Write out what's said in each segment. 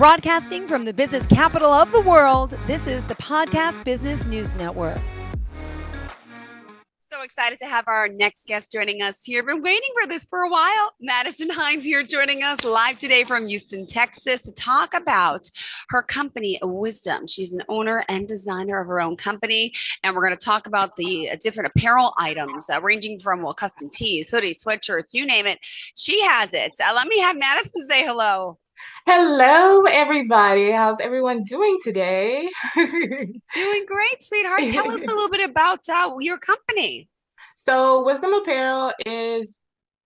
Broadcasting from the business capital of the world, this is the Podcast Business News Network. So excited to have our next guest joining us here. Been waiting for this for a while. Madison Hines here joining us live today from Houston, Texas to talk about her company, Wisdom. She's an owner and designer of her own company. And we're going to talk about the different apparel items ranging from, custom tees, hoodies, sweatshirts, you name it. She has it. Let me have Madison say hello. Hello, everybody. How's everyone doing today? Doing great, sweetheart. Tell us a little bit about your company. So, Wisdom Apparel is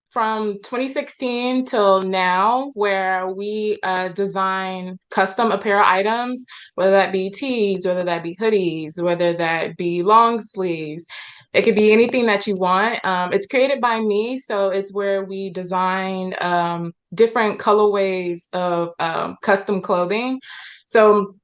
from 2016 till now, where we design custom apparel items, whether that be tees, whether that be hoodies, whether that be long sleeves. It could be anything that you want. It's created by me, so it's where we design different colorways of custom clothing. So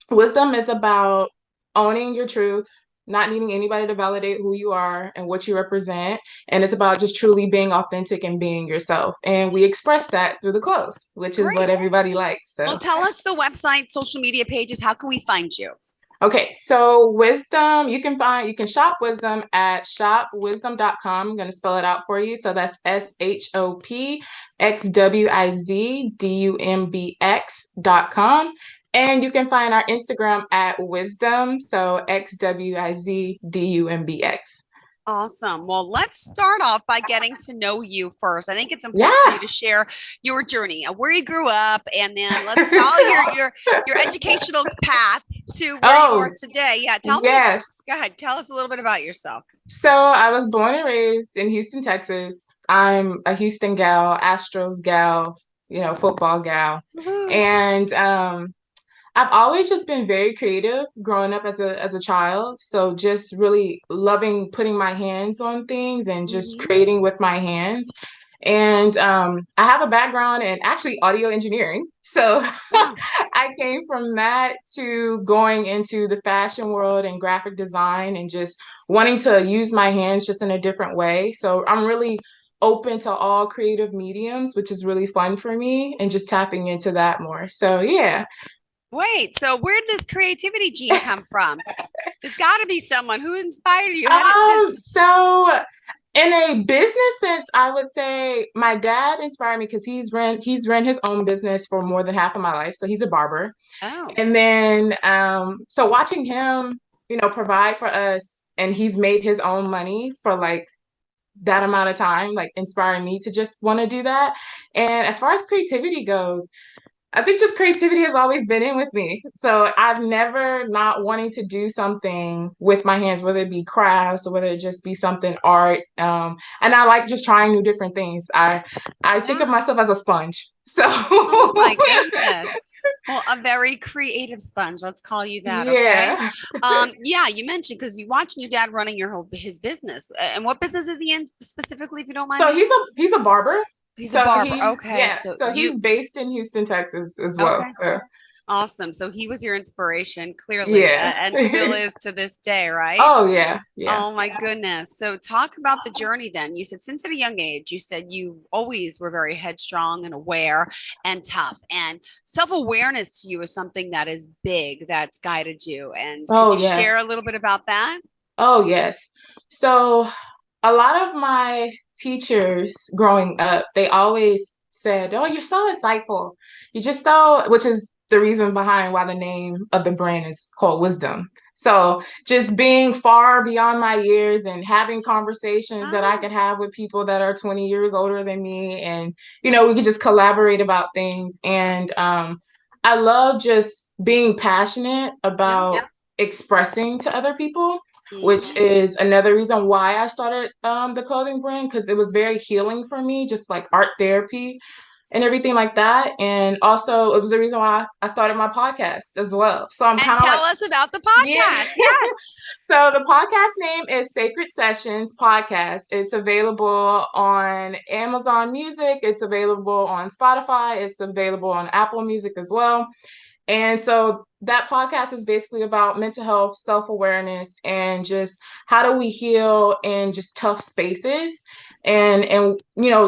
Wisdom is about owning your truth, not needing anybody to validate who you are and what you represent. And it's about just truly being authentic and being yourself. And we express that through the clothes, which is what everybody likes. So. Well, tell us the website, social media pages. How can we find you? Okay, so Wisdom, you can shop Wisdom at shopwisdum.com. I'm going to spell it out for you. So that's SHOPXWIZDUMBX.com. And you can find our Instagram at Wisdom, so XWIZDUMBX. Awesome. Well, let's start off by getting to know you first. I think it's important for you to share your journey, where you grew up, and then let's follow your educational path to where you are today. Yeah, tell me. Go ahead. Tell us a little bit about yourself. So I was born and raised in Houston, Texas. I'm a Houston gal, Astros gal, football gal. Woo-hoo. And I've always just been very creative growing up as a child. So just really loving putting my hands on things and just creating with my hands. And I have a background in actually audio engineering. So I came from that to going into the fashion world and graphic design and just wanting to use my hands just in a different way. So I'm really open to all creative mediums, which is really fun for me, and just tapping into that more. So yeah. Wait, so where did this creativity gene come from? There's got to be someone who inspired you. So in a business sense, I would say my dad inspired me because he's ran his own business for more than half of my life. So he's a barber. Oh. And then so watching him, provide for us, and he's made his own money for like that amount of time, like inspiring me to just want to do that. And as far as creativity goes, I think just creativity has always been in with me. So I've never not wanting to do something with my hands, whether it be crafts or whether it just be something art. And I like just trying new different things. I think of myself as a sponge. So oh my goodness. Well, a very creative sponge. Let's call you that. Yeah. Okay. You mentioned because you watching your dad running his business. And what business is he in specifically, if you don't mind? So he's a barber. He's a barber. Okay. Yeah. So he's based in Houston, Texas as well. Okay. So. Awesome. So he was your inspiration, clearly, and still is to this day, right? Oh, yeah. Oh, my goodness. So talk about the journey then. You said since at a young age, you said you always were very headstrong and aware and tough. And self-awareness to you is something that is big, that's guided you. And can you share a little bit about that? Oh, yes. So a lot of my teachers growing up, they always said, "Oh, you're so insightful. You're just so," which is the reason behind why the name of the brand is called Wisdom. So just being far beyond my years and having conversations that I could have with people that are 20 years older than me. And, we could just collaborate about things. And I love just being passionate about expressing to other people. Which is another reason why I started the clothing brand, because it was very healing for me, just like art therapy and everything like that. And also it was the reason why I started my podcast as well. So I'm kind of tell us about the podcast. Yes. So the podcast name is Sacred Sessions Podcast. It's available on Amazon Music. It's available on Spotify. It's available on Apple Music as well. And so that podcast is basically about mental health, self-awareness, and just how do we heal in just tough spaces, and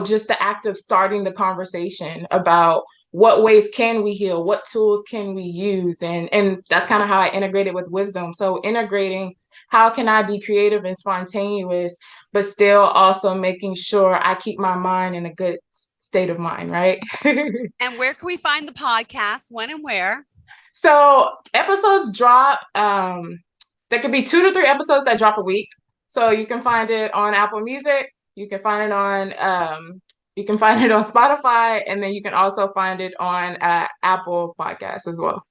just the act of starting the conversation about what ways can we heal? What tools can we use? And that's kind of how I integrated with wisdom. So integrating, how can I be creative and spontaneous, but still also making sure I keep my mind in a good state of mind, right? And where can we find the podcast? When and where? So episodes drop. There could be 2 to 3 episodes that drop a week. So you can find it on Apple Music. You can find it on Spotify, and then you can also find it on Apple Podcasts as well.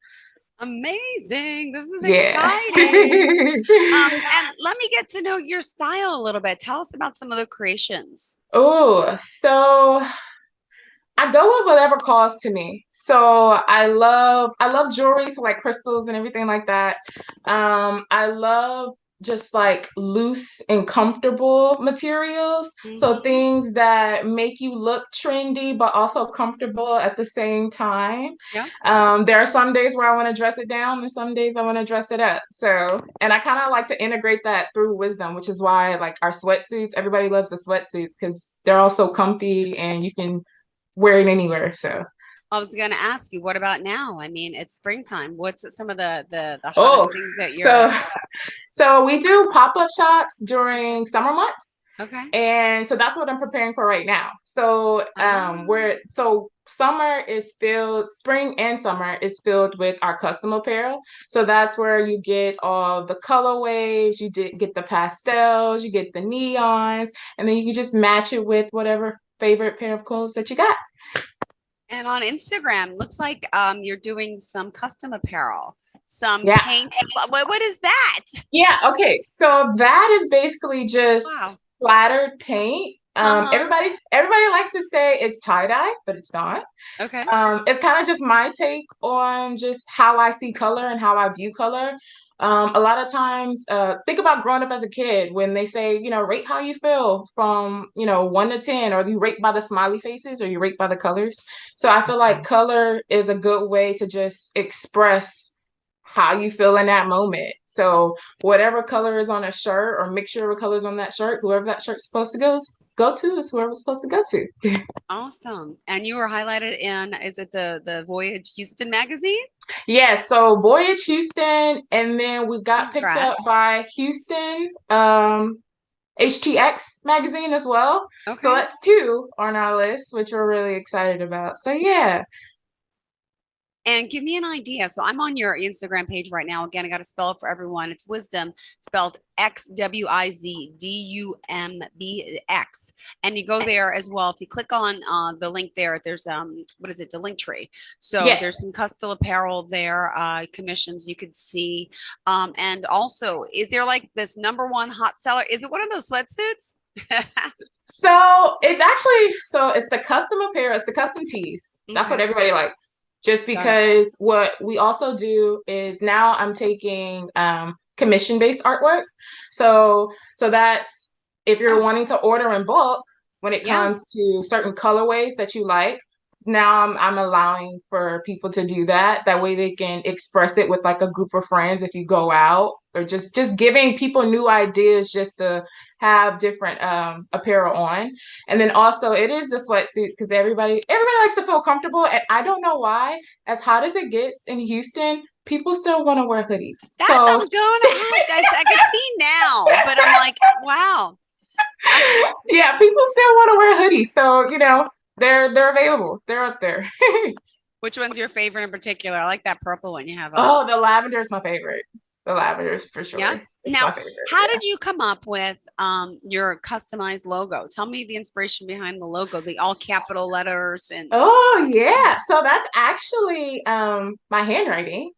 Amazing. This is Yeah. exciting. And let me get to know your style a little bit. Tell us about some of the creations. Oh, so I go with whatever calls to me. So I love jewelry, so like crystals and everything like that. I love just like loose and comfortable materials. So Mhm. things that make you look trendy, but also comfortable at the same time. Yeah. There are some days where I want to dress it down and some days I want to dress it up. So, and I kind of like to integrate that through wisdom, which is why like our sweatsuits, everybody loves the sweatsuits because they're all so comfy and you can wear it anywhere. So, I was going to ask you, what about now? I mean, it's springtime. What's some of the oh, hottest things that so you're so we do pop-up shops during summer months. okay? And so that's what I'm preparing for right now. So Ah, summer is filled, spring and summer is filled with our custom apparel. So that's where you get all the colorways, get the pastels, you get the neons, and then you can just match it with whatever favorite pair of clothes that you got. and on Instagram, looks like you're doing some custom apparel, some Yeah. paints. What is that? Yeah, okay. So that is basically just Wow. splattered paint. Uh-huh. Everybody likes to say it's tie-dye, but it's not. Okay. It's kind of just my take on just how I see color and how I view color. A lot of times, think about growing up as a kid when they say, rate how you feel from, 1 to 10, or you rate by the smiley faces or you rate by the colors. So I feel like color is a good way to just express how you feel in that moment. So whatever color is on a shirt or mixture of colors on that shirt, whoever that shirt's supposed to go to is whoever it's supposed to go to. Awesome. And you were highlighted in, is it the Voyage Houston magazine? Yeah, so Voyage Houston, and then we got picked up Congrats. by Houston HTX magazine as well. So Okay. that's 2 on our list, which we're really excited about. So yeah. And give me an idea. So I'm on your Instagram page right now. Again, I got to spell it for everyone. It's wisdom, spelled XWIZDUMBX. And you go there as well. If you click on the link there, there's what is it? The link tree. So Yes. there's some custom apparel there, commissions you could see. And also, is there like this #1 hot seller? Is it one of those sweatsuits? It's the custom apparel, it's the custom tees. That's what Okay, everybody likes. Just got it. because what we also do is now I'm taking commission-based artwork. So that's if you're Oh, wanting to order in bulk when it yeah. comes to certain colorways that you like, now I'm allowing for people to do that. That way they can express it with like a group of friends if you go out, or just giving people new ideas just to have different apparel on. And then also it is the sweatsuits because everybody likes to feel comfortable. And I don't know why, as hot as it gets in Houston, people still want to wear hoodies. That's what I So was going to ask. I could see now, but I'm like, wow. yeah, people still want to wear hoodies. So, they're available. They're up there. Which one's your favorite in particular? I like that purple one you have on. Oh, the lavender is my favorite. The lavender is for Yeah. sure. It's my Now, favorite. how Yeah. did you come up with your customized logo? Tell me the inspiration behind the logo, the all capital letters and Oh, yeah. So that's actually my handwriting.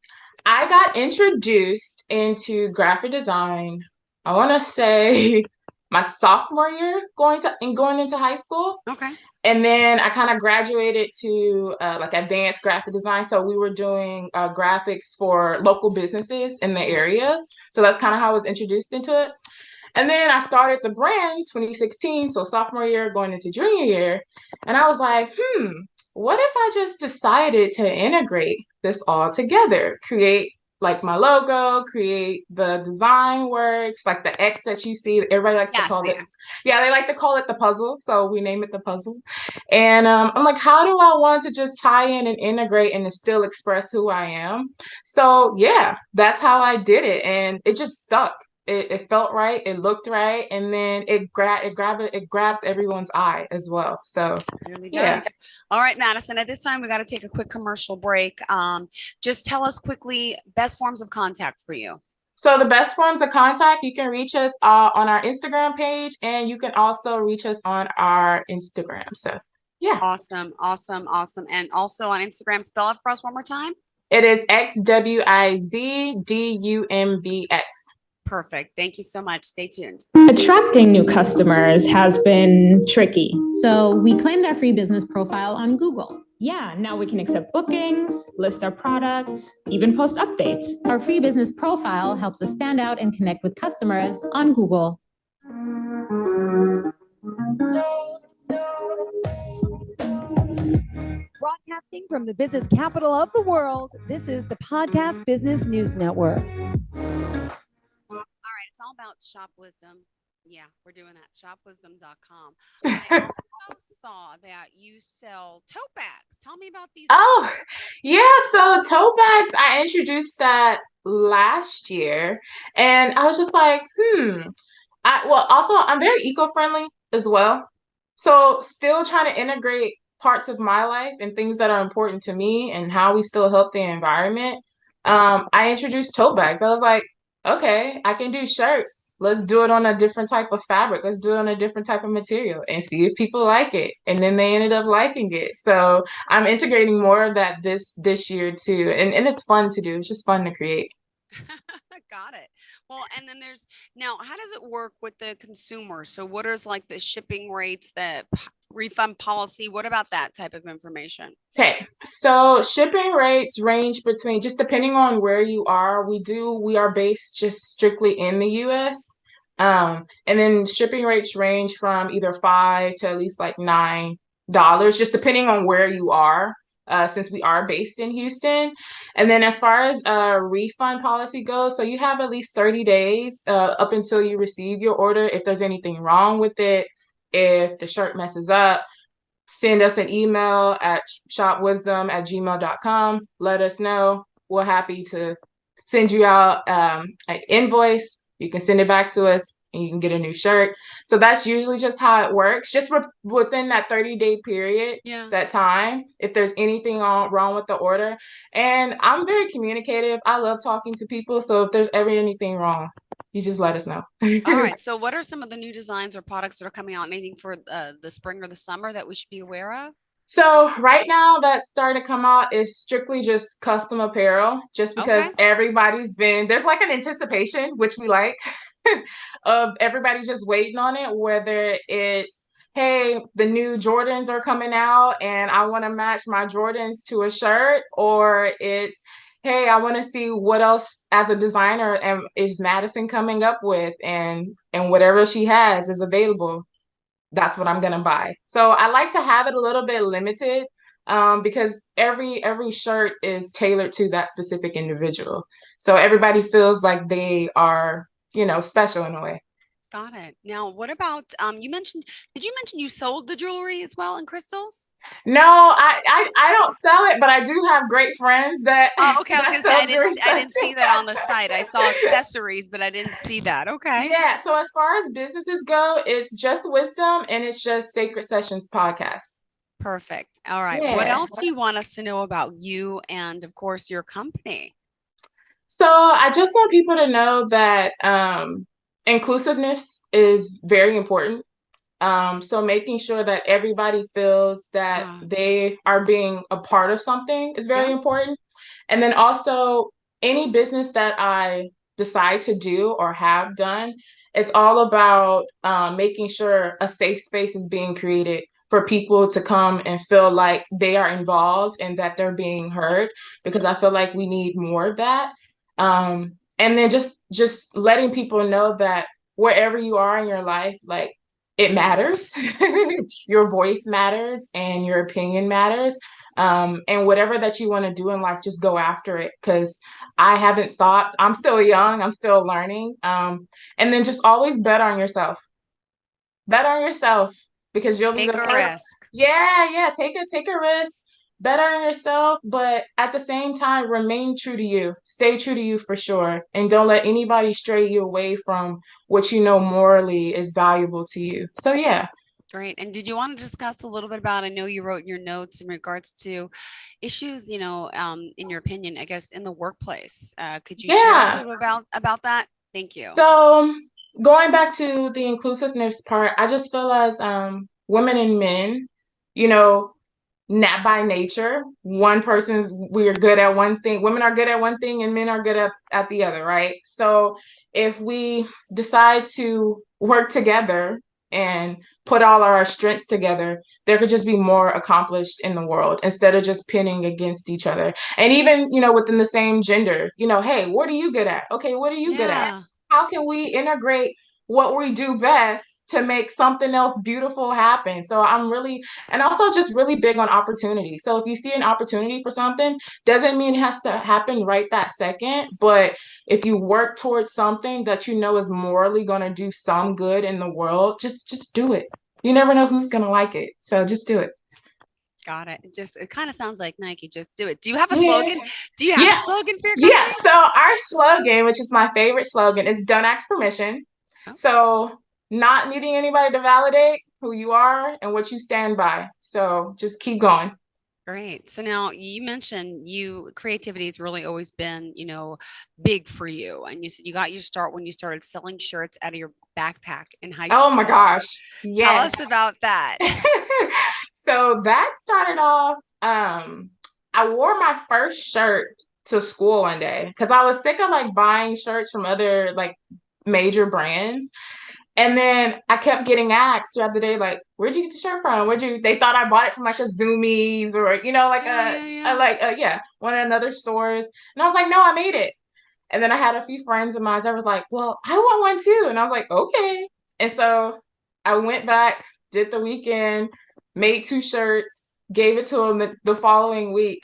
I got introduced into graphic design, I want to say my sophomore year going into high school. okay. And then I kind of graduated to like advanced graphic design. So we were doing graphics for local businesses in the Yeah. area. So that's kind of how I was introduced into it. And then I started the brand 2016, so sophomore year going into junior year. And I was like, what if I just decided to integrate this all together, create like my logo, create the design works, like the X that you see. Everybody likes to call it. Yeah, they like to call it the puzzle. So we name it the puzzle. And I'm like, how do I want to just tie in and integrate and to still express who I am? So yeah, that's how I did it. And it just stuck. It felt right, it looked right, and then it grabs everyone's eye as well. So It really yeah. does. All right, Madison, at this time, we got to take a quick commercial break. Just tell us quickly best forms of contact for you. So the best forms of contact, you can reach us on our Instagram page, and you can also reach us on our Instagram. So yeah. Awesome, awesome, awesome. And also on Instagram, spell it for us one more time. It is XWIZDUMBX. Perfect. Thank you so much. Stay tuned. Attracting new customers has been tricky. So we claimed our free business profile on Google. Yeah, now we can accept bookings, list our products, even post updates. Our free business profile helps us stand out and connect with customers on Google. Broadcasting from the business capital of the world, this is the Podcast Business News Network. All right, it's all about Shop Wisdom. Yeah, we're doing that. ShopWisdum.com. I also saw that you sell tote bags. Tell me about these. Oh, yeah. So tote bags, I introduced that last year, and I was just like, also, I'm very eco-friendly as well. So still trying to integrate parts of my life and things that are important to me and how we still help the environment. I introduced tote bags. I was like, okay, I can do shirts. Let's do it on a different type of fabric. Let's do it on a different type of material and see if people like it. And then they ended up liking it. So I'm integrating more of that this year too. And it's fun to do. It's just fun to create. Got it. Well, and then there's now, how does it work with the consumer? So what is like the shipping rates, the refund policy? What about that type of information? Okay, so shipping rates range between, just depending on where you are. We are based just strictly in the US. And then shipping rates range from either $5 to at least like $9, just depending on where you are. Since we are based in Houston. And then as far as refund policy goes, so you have at least 30 days up until you receive your order. If there's anything wrong with it, if the shirt messes up, send us an email at shopwisdom@gmail.com. Let us know. We're happy to send you out an invoice. You can send it back to us and you can get a new shirt. So that's usually just how it works. Just within that 30-day period, that time, if there's anything wrong with the order. And I'm very communicative. I love talking to people. So if there's ever anything wrong, you just let us know. All right. So what are some of the new designs or products that are coming out? Anything for the spring or the summer that we should be aware of? So right now that's starting to come out is strictly just custom apparel, just because there's like an anticipation, which we like, of everybody just waiting on it, whether it's, hey, the new Jordans are coming out and I want to match my Jordans to a shirt, or it's, hey, I want to see what else as a designer is Madison coming up with, and whatever she has is available. That's what I'm gonna buy. So I like to have it a little bit limited, because every shirt is tailored to that specific individual. So everybody feels like they are, special in a way. Got it. Now, what about did you mention you sold the jewelry as well in crystals? No, I don't sell it, but I do have great friends that. Oh, okay. I was gonna say I didn't see that on the site. I saw accessories, but I didn't see that. Okay. Yeah. So as far as businesses go, it's just Wisdom and it's just Sacred Sessions podcast. Perfect. All right. Yeah. What else do you want us to know about you and, of course, your company? So I just want people to know that inclusiveness is very important. So making sure that everybody feels that they are being a part of something is very important. And then also any business that I decide to do or have done, it's all about making sure a safe space is being created for people to come and feel like they are involved and that they're being heard, because I feel like we need more of that. And then just letting people know that wherever you are in your life, like, it matters. Your voice matters and your opinion matters. And whatever that you want to do in life, just go after it, because I haven't stopped. I'm still young. I'm still learning. And then just always bet on yourself. Bet on yourself, because you'll be Take the a first. risk. Yeah. Take a risk. Bet on yourself, but at the same time, remain true to you. Stay true to you for sure. And don't let anybody stray you away from what you know morally is valuable to you. So yeah. Great. And did you want to discuss a little bit about, I know you wrote in your notes in regards to issues, in your opinion, I guess, in the workplace. Could you share a Yeah. little about that? Thank you. So going back to the inclusiveness part, I just feel as women and men, you know, not by nature, we're good at one thing. Women are good at one thing and men are good at the other, right? So if we decide to work together and put all our strengths together, there could just be more accomplished in the world instead of just pinning against each other. And even, within the same gender, hey, what are you good at? Okay, what are you good at? Yeah. How can we integrate what we do best to make something else beautiful happen? So and also just really big on opportunity. So if you see an opportunity for something, doesn't mean it has to happen right that second, but if you work towards something that you know is morally going to do some good in the world, just do it. You never know who's going to like it. So just do it. Got it. It kind of sounds like Nike. Just do it. Do you have a Yeah. slogan? Do you have a Yeah. slogan for your Yeah. company? So our slogan, which is my favorite slogan, is "Don't ask permission." Oh, So not needing anybody to validate who you are and what you stand by. So just keep going. great. So now you mentioned creativity has really always been, big for you. And you said you got your start when you started selling shirts out of your backpack in high Oh my school. gosh. Tell Yes. us about that. So that started off, I wore my first shirt to school one day because I was sick of like buying shirts from other like major brands. And then I kept getting asked throughout the day, like, where'd you get the shirt from? They thought I bought it from like a Zoomies or, like Yeah, yeah, yeah. one of another stores. And I was like, no, I made it. And then I had a few friends of mine that was like, well, I want one too. And I was like, okay. And so I went back, did the weekend, made 2 shirts, gave it to them the following week.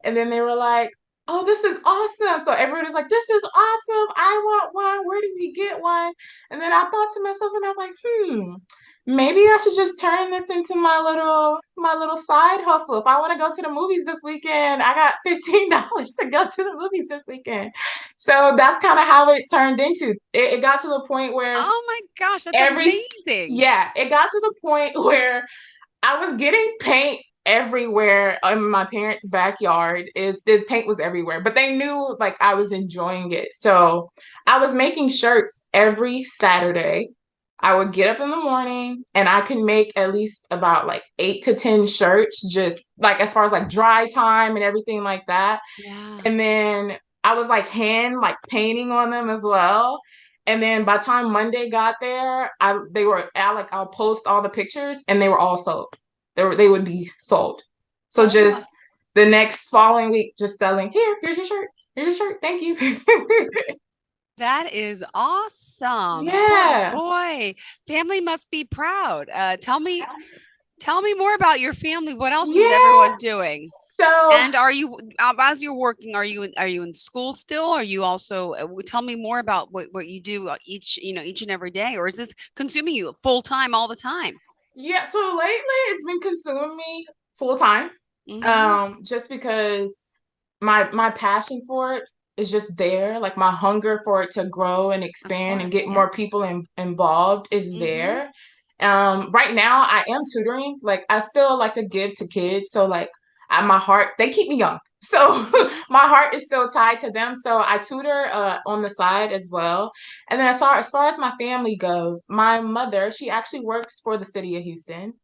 And then they were like, oh, this is awesome. So everybody was like, this is awesome. I want one. Where did we get one? And then I thought to myself, and I was like, maybe I should just turn this into my little side hustle. If I want to go to the movies this weekend, I got $15 to go to the movies this weekend. So that's kind of how it turned into. It got to the point where Oh my gosh, that's every amazing. yeah, it got to the point where I was getting paint everywhere in my parents' backyard. This paint was everywhere, but they knew like I was enjoying it. So I was making shirts every Saturday. I would get up in the morning and I could make at least about like 8 to 10 shirts, just like as far as like dry time and everything like that. Yeah. And then I was like hand like painting on them as well. And then by the time Monday got there, I'll post all the pictures and they were all sold. They would be sold. So Oh my, just the next following week, just selling, here's your shirt. Here's your shirt. Thank you. that is awesome. Yeah. Boy, family must be proud. Tell me more about your family. What else is Yeah. everyone doing? So And are you, as you're working, are you in school still? Are you also, tell me more about what you do each and every day, or is this consuming you full time all the time? yeah, so lately it's been consuming me full time. Hmm. Just because my passion for it is just there. Like my hunger for it to grow and Of expand and course. get Yeah. more people involved is Hmm. there. Right now I am tutoring. Like I still like to give to kids. So like my heart, they keep me young. So Hmm. my heart is still tied to them. So I tutor on the side as well. And then as far as my family goes, my mother, she actually works for the city of Houston.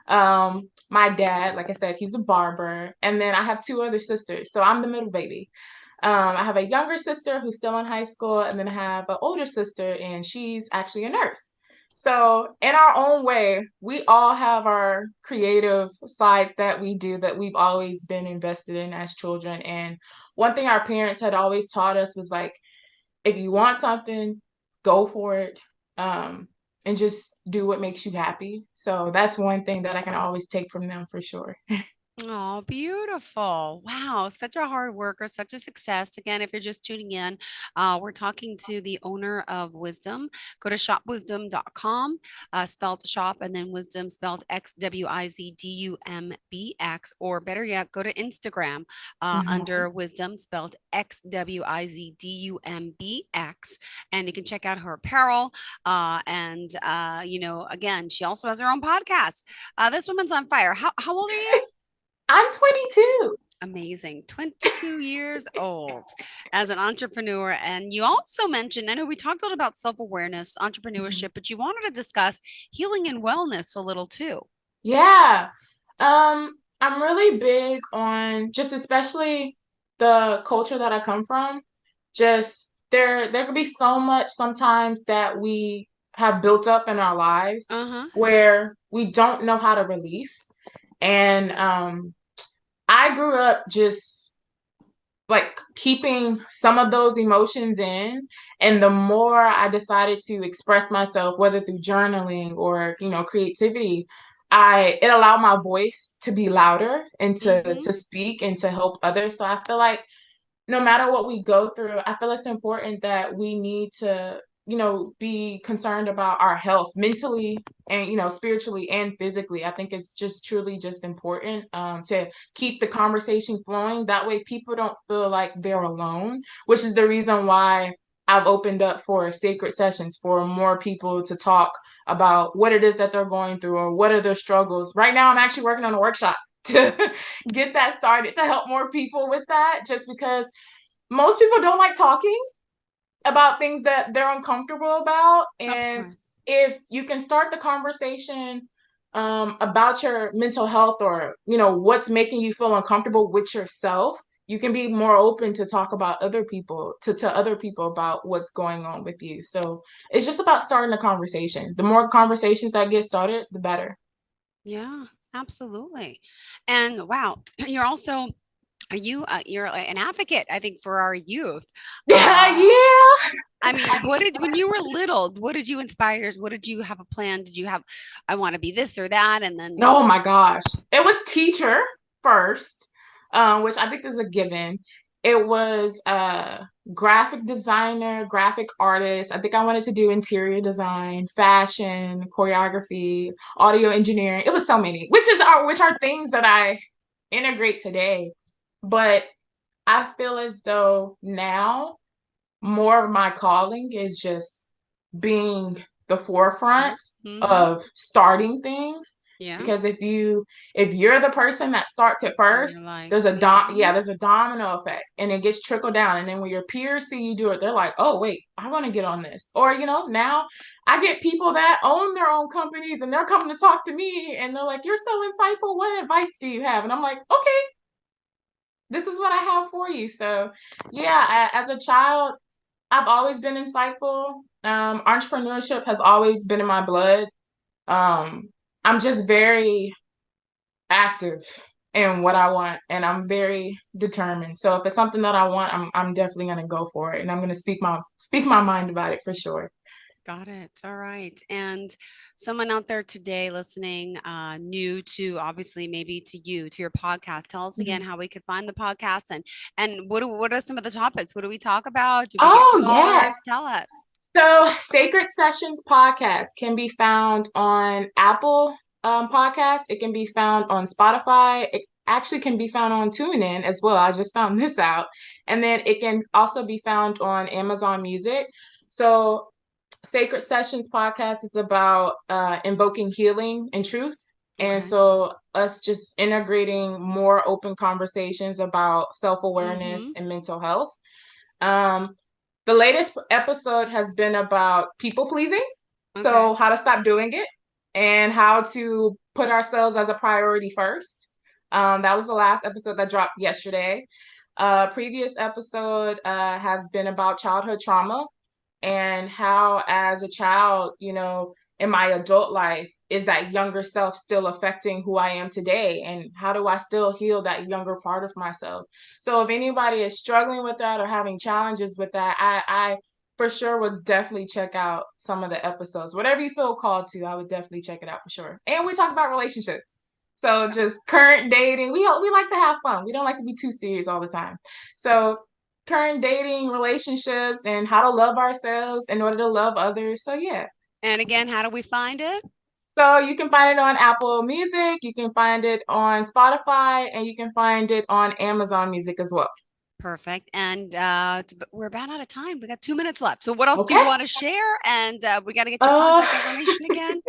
My dad, like I said, he's a barber. And then I have 2 other sisters. So I'm the middle baby. I have a younger sister who's still in high school, and then I have an older sister, and she's actually a nurse. So, in our own way, we all have our creative sides that we do that we've always been invested in as children. And one thing our parents had always taught us was like, if you want something, go for it. And just do what makes you happy. So that's one thing that I can always take from them for sure. Oh, beautiful. Wow, such a hard worker, such a success. Again, if you're just tuning in, we're talking to the owner of Wisdom. Go to shopwisdom.com, spelled shop and then wisdom spelled XWIZDUMBX, or better yet, go to Instagram Mhm. under wisdom spelled XWIZDUMBX, and you can check out her apparel. Again, she also has her own podcast. This woman's on fire. How old are you? I'm 22. Amazing. 22 years old as an entrepreneur. And you also mentioned, I know we talked a little about self-awareness, Mhm. entrepreneurship, but you wanted to discuss healing and wellness a little too. Yeah. I'm really big on just especially the culture that I come from. Just there could be so much sometimes that we have built up in our lives Uh-huh. where we don't know how to release. And I grew up just like keeping some of those emotions in, and the more I decided to express myself, whether through journaling or creativity, I it allowed my voice to be louder and to Mm-hmm. to speak and to help others. So I feel like no matter what we go through, I feel it's important that we need to, be concerned about our health mentally and, spiritually and physically. I think it's just truly just important to keep the conversation flowing. That way people don't feel like they're alone, which is the reason why I've opened up for sacred sessions for more people to talk about what it is that they're going through or what are their struggles. Right now, I'm actually working on a workshop to get that started to help more people with that, just because most people don't like talking about things that they're uncomfortable about. Of And course. if you can start the conversation about your mental health or, what's making you feel uncomfortable with yourself, you can be more open to talk about other people, to other people about what's going on with you. So it's just about starting the conversation. The more conversations that get started, the better. Yeah, absolutely. And wow, you're also you're an advocate, I think, for our youth. Uh, Yeah. I mean, when you were little, what did you inspire? What did you have a plan? Did you have, I want to be this or that? And then, Oh my gosh. It was teacher first, which I think is a given. It was graphic designer, graphic artist. I think I wanted to do interior design, fashion, choreography, audio engineering. It was so many, which are things that I integrate today. But I feel as though now more of my calling is just being the yeah. forefront Mm-hmm. of starting things, Yeah. because if you're the person that starts it And you're first, like, there's a domino effect and it gets trickled down, and then when your peers see you do it, they're like, oh wait, I want to get on this. Or now I get people that own their own companies and they're coming to talk to me and they're like, you're so insightful, what advice do you have? And I'm like, okay, this is what I have for you. So yeah, as a child, I've always been insightful. Entrepreneurship has always been in my blood. Um, I'm just very active in what I want, and I'm very determined. So if it's something that I want, I'm definitely gonna go for it, and I'm gonna speak my mind about it for sure. got it. All right. And someone out there today listening, new to obviously maybe to you, to your podcast, tell us again Mhm. how we could find the podcast and what are some of the topics? What do we talk about? Do we get Oh yes. callers? Tell us. So, Sacred Sessions podcast can be found on Apple Podcasts. It can be found on Spotify. It actually can be found on TuneIn as well. I just found this out. And then it can also be found on Amazon Music. So, Sacred Sessions podcast is about invoking healing and truth. And Okay. so, us just integrating more open conversations about self awareness Mm-hmm. and mental health. Um, the latest episode has been about people pleasing. Okay. So, how to stop doing it and how to put ourselves as a priority first. That was the last episode that dropped yesterday. Previous episode has been about childhood trauma and how, as a child, in my adult life, is that younger self still affecting who I am today? And how do I still heal that younger part of myself? So if anybody is struggling with that or having challenges with that, I for sure would definitely check out some of the episodes. Whatever you feel called to, I would definitely check it out for sure. And we talk about relationships. So just current dating. We like to have fun. We don't like to be too serious all the time. So current dating, relationships, and how to love ourselves in order to love others. So yeah. And again, how do we find it? So you can find it on Apple Music, you can find it on Spotify, and you can find it on Amazon Music as well. Perfect. And we're about out of time. We got 2 minutes left. So what else do you want to share? And we got to get your contact information again.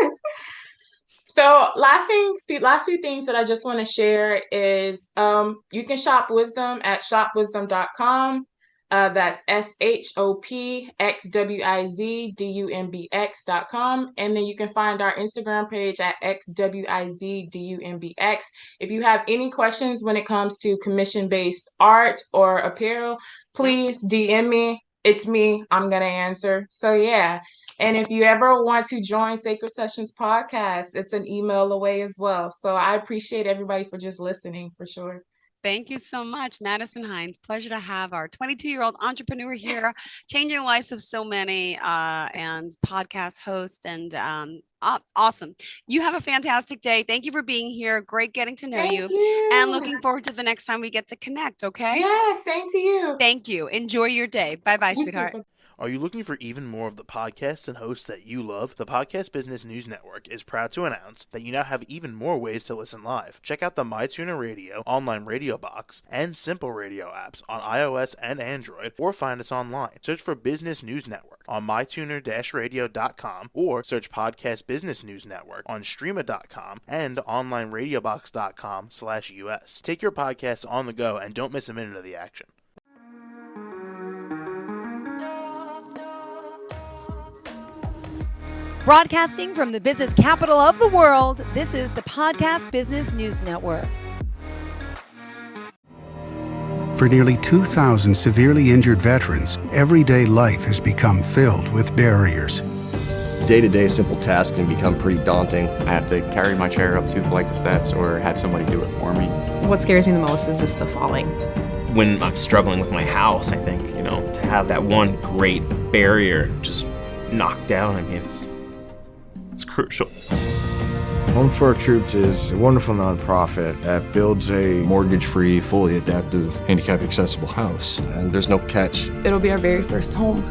So last few things that I just want to share is you can shop Wisdom at shopwisdom.com. That's SHOPXWIZDUMBX.com. And then you can find our Instagram page at XWIZDUMBX. If you have any questions when it comes to commission-based art or apparel, please DM me. It's me. I'm going to answer. So yeah. And if you ever want to join Sacred Sessions podcast, it's an email away as well. So I appreciate everybody for just listening, for sure. Thank you so much, Madison Hines. Pleasure to have our 22-year-old entrepreneur here, changing the lives of so many, and podcast host. And awesome. You have a fantastic day. Thank you for being here. Great getting to know Thank you. you. And looking forward to the next time we get to connect, okay? Yeah, same to you. Thank you. Enjoy your day. Bye-bye, You sweetheart. too. Are you looking for even more of the podcasts and hosts that you love? The Podcast Business News Network is proud to announce that you now have even more ways to listen live. Check out the MyTuner Radio, online radio box, and Simple Radio apps on iOS and Android, or find us online. Search for Business News Network on mytuner-radio.com, or search Podcast Business News Network on streama.com and onlineradiobox.com/US. Take your podcast on the go and don't miss a minute of the action. Broadcasting from the business capital of the world, this is the Podcast Business News Network. For nearly 2,000 severely injured veterans, everyday life has become filled with barriers. Day-to-day simple tasks can become pretty daunting. I have to carry my chair up 2 flights of steps or have somebody do it for me. What scares me the most is just the falling. When I'm struggling with my house, I think, to have that one great barrier just knocked down, it's crucial. Home for Our Troops is a wonderful nonprofit that builds a mortgage-free, fully adaptive, handicap-accessible house. And there's no catch. It'll be our very first home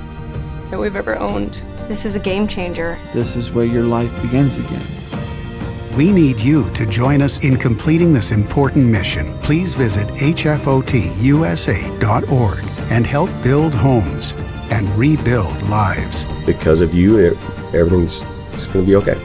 that we've ever owned. This is a game changer. This is where your life begins again. We need you to join us in completing this important mission. Please visit hfotusa.org and help build homes and rebuild lives. Because of you, everything's going to be okay.